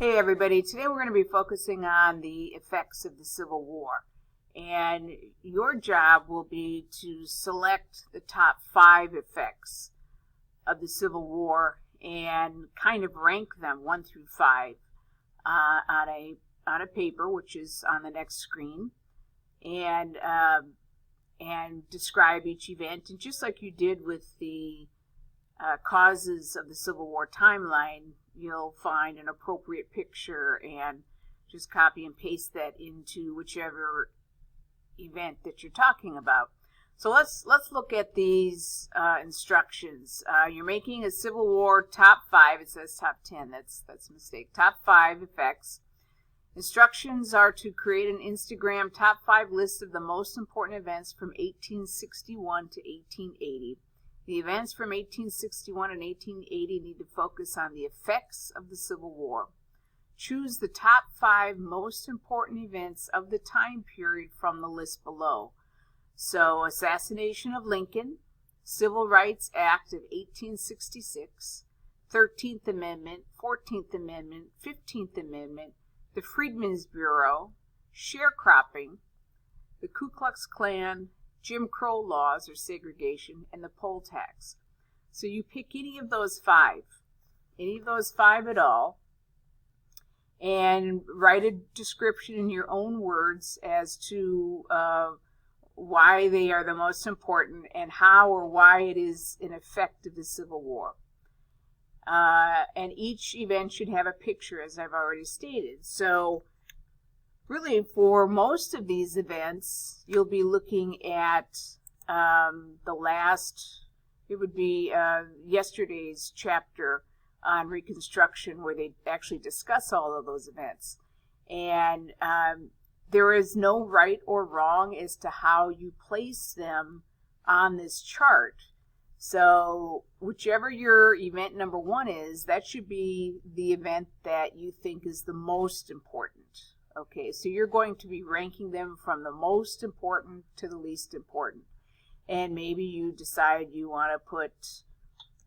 Hey everybody, today we're going to be focusing on the effects of the Civil War. And your job will be to select the top 5 effects of the Civil War and kind of rank them 1 through 5 on a paper, which is on the next screen, and describe each event. And just like you did with the causes of the Civil War timeline, you'll find an appropriate picture and just copy and paste that into whichever event that you're talking about. So let's look at these instructions. You're making a Civil War top 5. It says top 10. That's a mistake. Top 5 effects. Instructions are to create an Instagram top 5 list of the most important events from 1861 to 1880. The events from 1861 and 1880 need to focus on the effects of the Civil War. Choose the top 5 most important events of the time period from the list below. So, assassination of Lincoln, Civil Rights Act of 1866, 13th Amendment, 14th Amendment, 15th Amendment, the Freedmen's Bureau, sharecropping, the Ku Klux Klan, Jim Crow laws or segregation, and the poll tax. So you pick any of those 5 at all, and write a description in your own words as to why they are the most important and how or why it is an effect of the Civil War. And each event should have a picture, as I've already stated. So really, for most of these events, you'll be looking at the last, it would be yesterday's chapter on Reconstruction, where they actually discuss all of those events. And there is no right or wrong as to how you place them on this chart. So whichever your event number 1 is, that should be the event that you think is the most important. Okay, so you're going to be ranking them from the most important to the least important. And maybe you decide you want to put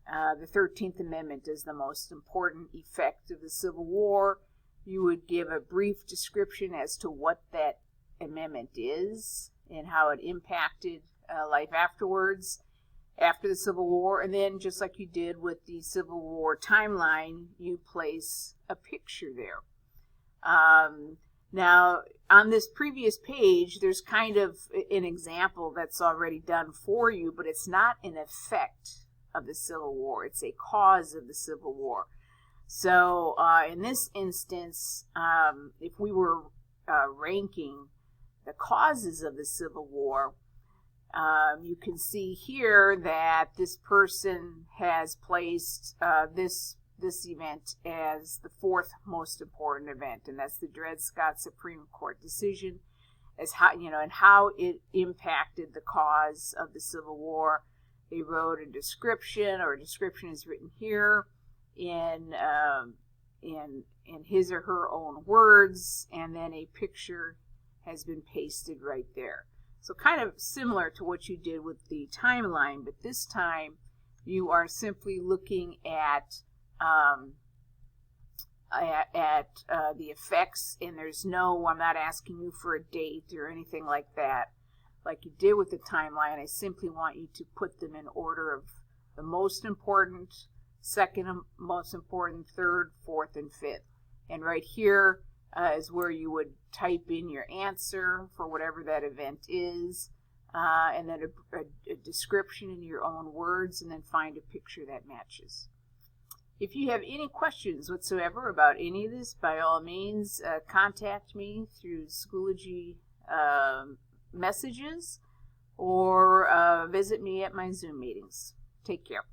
the 13th Amendment as the most important effect of the Civil War. You would give a brief description as to what that amendment is and how it impacted life afterwards, after the Civil War. And then, just like you did with the Civil War timeline, you place a picture there. Now, on this previous page, there's kind of an example that's already done for you, but it's not an effect of the Civil War. It's a cause of the Civil War. So, in this instance, if we were ranking the causes of the Civil War, you can see here that this person has placed this event as the 4th most important event, and that's the Dred Scott Supreme Court decision, as how, and how it impacted the cause of the Civil War. They wrote a description, or a description is written here in his or her own words, and then a picture has been pasted right there. So kind of similar to what you did with the timeline, but this time you are simply looking at the effects, and I'm not asking you for a date or anything like that, like you did with the timeline. I simply want you to put them in order of the most important, second most important, third, fourth, and fifth. And right here is where you would type in your answer for whatever that event is, and then a description in your own words, and then find a picture that matches. If you have any questions whatsoever about any of this, by all means, contact me through Schoology messages, or visit me at my Zoom meetings. Take care.